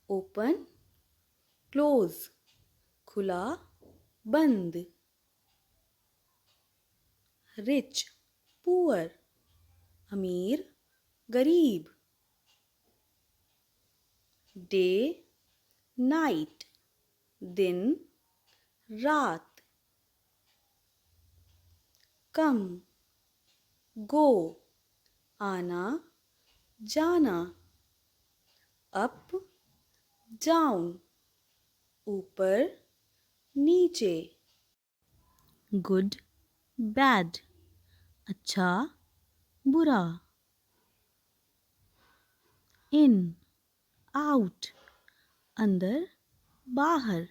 open, close, खुला बंद. Rich, poor, अमीर गरीब. Day, night, दिन रात. Come, go, आना जाना. Up, down, ऊपर नीचे. Good, bad, अच्छा बुरा. In, out, अंदर बाहर.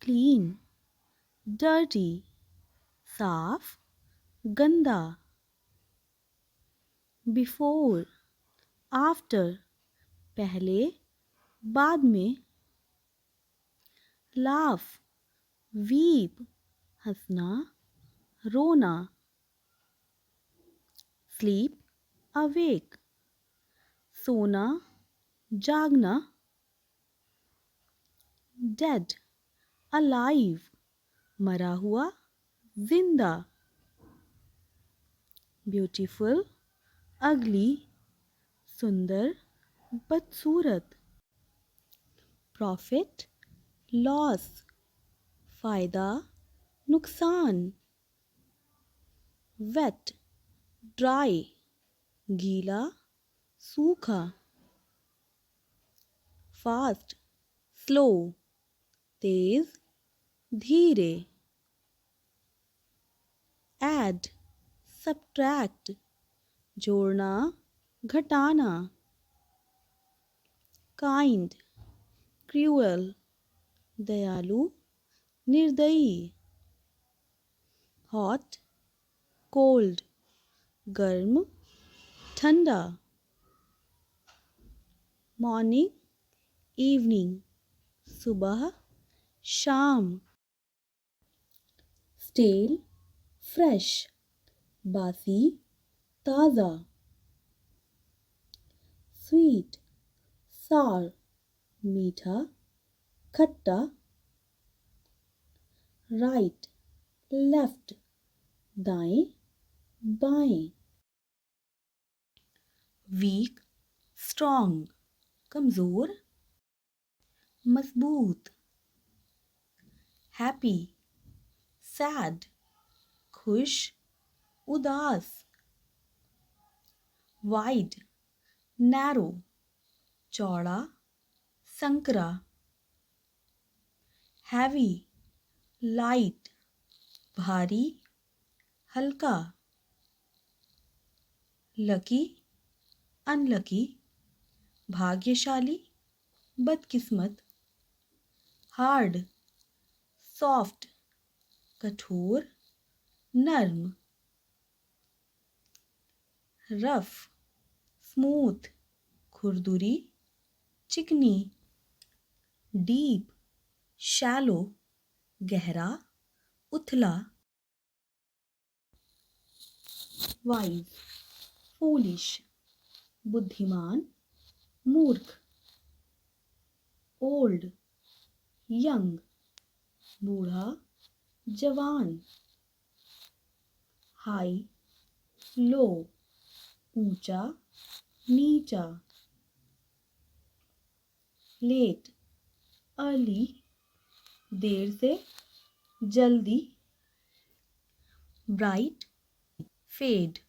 Clean, dirty, साफ गंदा. Before, after, पहले बाद में. Laugh, weep, हंसना रोना. Sleep, awake, सोना जागना. Dead, alive, मरा हुआ जिंदा. Beautiful, ugly, सुंदर बदसूरत. Profit, loss, फायदा नुकसान. Wet, dry, गीला सूखा. Fast, slow, तेज धीरे. Add, subtract, जोड़ना घटाना. Kind, cruel, दयालु निर्दयी. Hot, cold, गर्म ठंडा. Morning, evening, सुबह शाम. Stale, fresh, बासी ताज़ा. Sweet, sour, मीठा खट्टा. Right, left, दाएं बाएं. Weak, strong, कमजोर मजबूत. Happy, sad, खुश उदास. Wide, narrow, चौड़ा संकरा. Heavy, light, भारी हल्का. Lucky, अनलकी भाग्यशाली बदकिस्मत. Hard, soft, कठोर नर्म. Rough, smooth, खुरदुरी चिकनी. Deep, shallow, गहरा उथला. Wise, foolish, बुद्धिमान मूर्ख. Old, young, बूढ़ा जवान. High, low, ऊंचा नीचा. Late, early, देर से जल्दी. Bright, fade,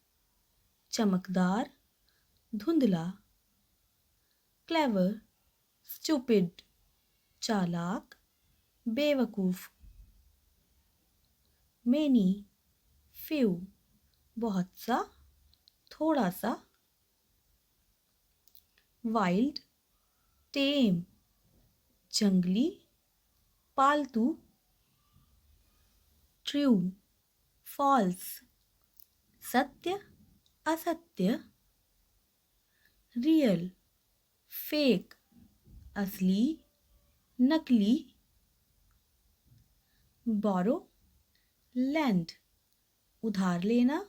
चमकदार धुंधला. Clever, stupid, चालाक बेवकूफ. Many, few, बहुत सा थोड़ा सा. Wild, tame, जंगली पालतू. True, false, सत्य असत्य. Real, fake, असली नकली. Borrow, lend, उधार लेना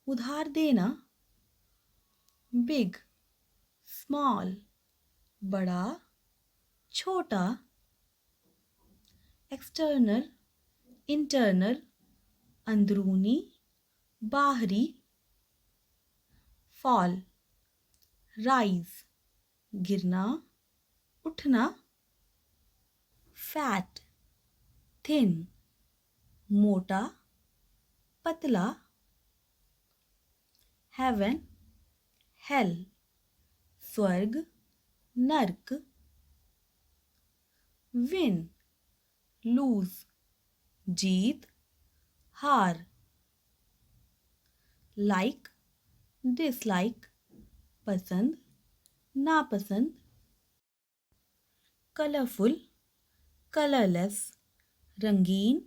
उधार देना. Big, स्मॉल बड़ा छोटा, एक्सटर्नल इंटरनल अंदरूनी बाहरी, फॉल राइज गिरना उठना, फैट थिन मोटा पतला, हेवन हेल स्वर्ग नर्क, विन लूज जीत हार, लाइक डिसलाइक पसंद नापसंद, कलरफुल कलरलेस रंगीन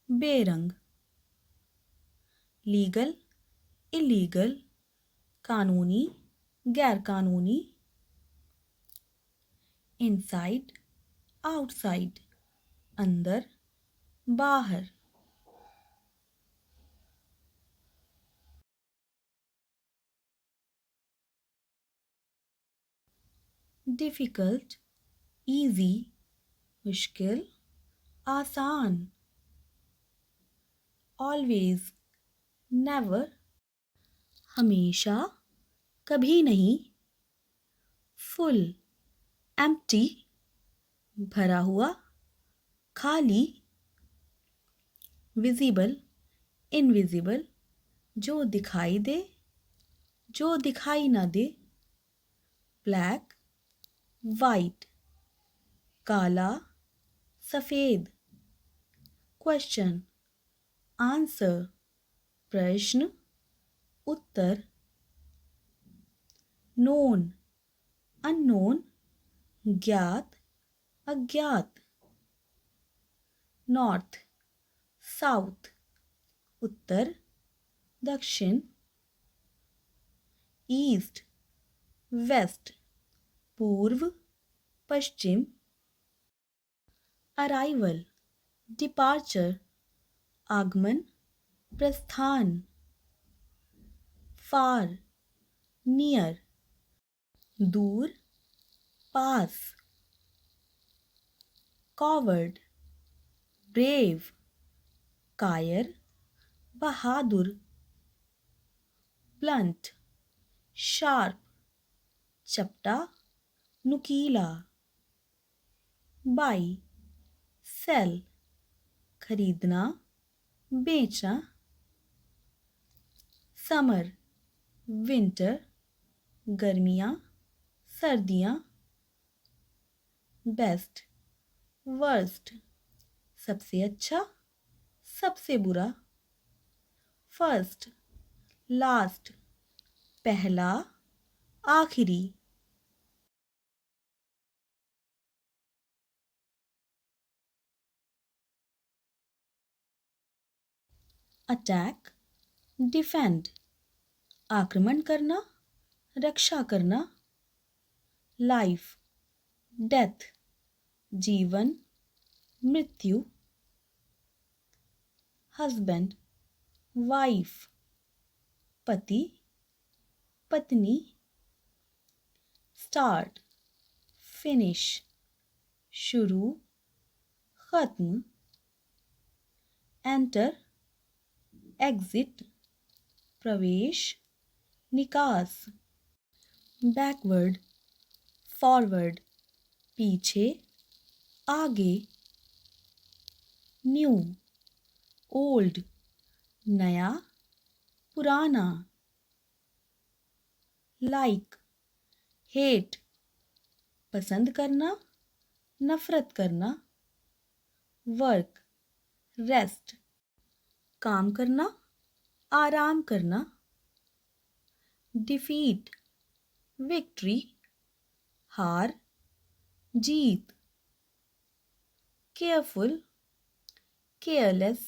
बेरंग, लीगल इलीगल कानूनी गैरकानूनी, इनसाइड आउटसाइड अंदर बाहर, डिफिकल्ट इजी मुश्किल आसान, ऑलवेज नेवर हमेशा कभी नहीं, फुल एम्प्टी भरा हुआ खाली, विजिबल इनविजिबल जो दिखाई दे जो दिखाई ना दे, ब्लैक वाइट काला सफेद, क्वेश्चन आंसर प्रश्न उत्तर, नोन अननोन ज्ञात अज्ञात, नॉर्थ साउथ उत्तर दक्षिण, ईस्ट वेस्ट पूर्व पश्चिम, अराइवल डिपार्चर आगमन प्रस्थान, फार नियर दूर पास, कॉवर्ड ब्रेव कायर बहादुर, ब्लंट शार्प चपटा नुकीला, बाई सेल खरीदना बेचना, समर विंटर गर्मियाँ सर्दियाँ, बेस्ट वर्स्ट सबसे अच्छा सबसे बुरा, फर्स्ट लास्ट पहला आखिरी, अटैक डिफेंड आक्रमण करना रक्षा करना, लाइफ डेथ जीवन मृत्यु, हस्बैंड वाइफ पति पत्नी, स्टार्ट फिनिश शुरू खत्म, एंटर एग्जिट प्रवेश निकास, बैकवर्ड फॉरवर्ड पीछे आगे, न्यू ओल्ड नया पुराना, लाइक हेट पसंद करना नफरत करना, वर्क रेस्ट काम करना आराम करना, डिफीट विक्ट्री हार जीत, केयरफुल केयरलेस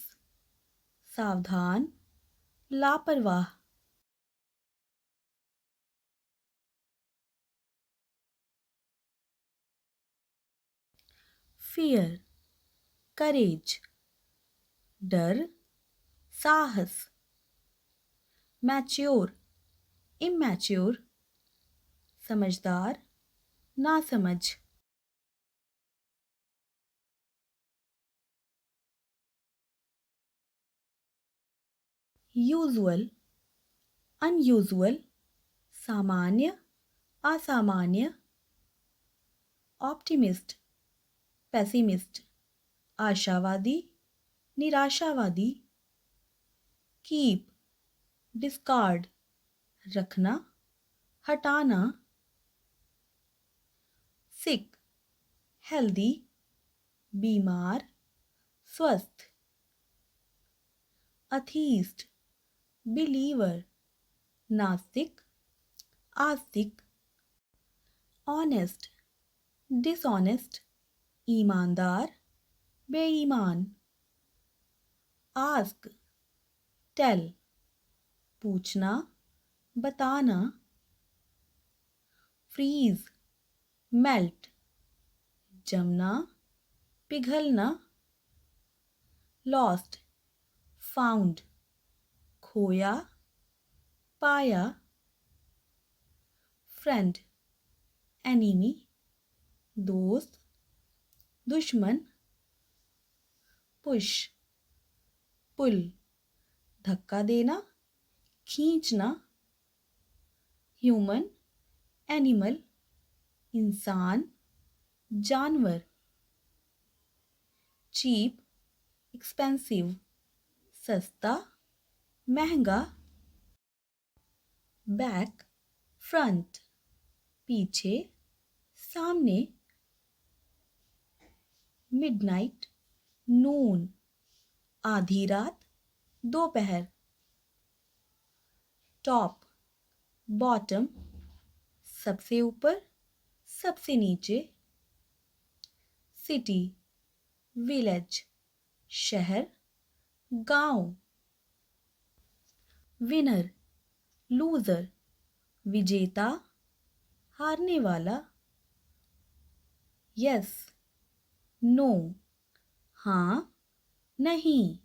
सावधान लापरवाह, फियर करेज डर साहस, मैच्योर इमैच्योर समझदार, नासमझ। यूजुअल, अनयूजुअल, सामान्य, असामान्य। ऑप्टिमिस्ट, पेसिमिस्ट, आशावादी, निराशावादी। कीप, डिस्कार्ड, रखना, हटाना। सिक, हेल्दी, बीमार, स्वस्थ। अथीस्ट, बिलीवर, नास्तिक, आस्तिक। ऑनेस्ट, डिसऑनेस्ट, ईमानदार, बेईमान। आस्क, टेल, पूछना, बताना। फ्रीज, मेल्ट, जमना, पिघलना। लॉस्ट, फाउंड, खोया, पाया। फ्रेंड, एनिमी, दोस्त, दुश्मन। पुश, पुल, धक्का देना, खींचना। ह्यूमन, एनिमल, इंसान, जानवर। चीप, एक्सपेंसिव, सस्ता, महंगा। बैक, फ्रंट, पीछे, सामने। मिडनाइट, नून, आधी रात, दोपहर। टॉप, बॉटम, सबसे ऊपर, सबसे नीचे। सिटी, विलेज, शहर, गांव। विनर, लूजर, विजेता, हारने वाला। यस, नो, हाँ, नहीं।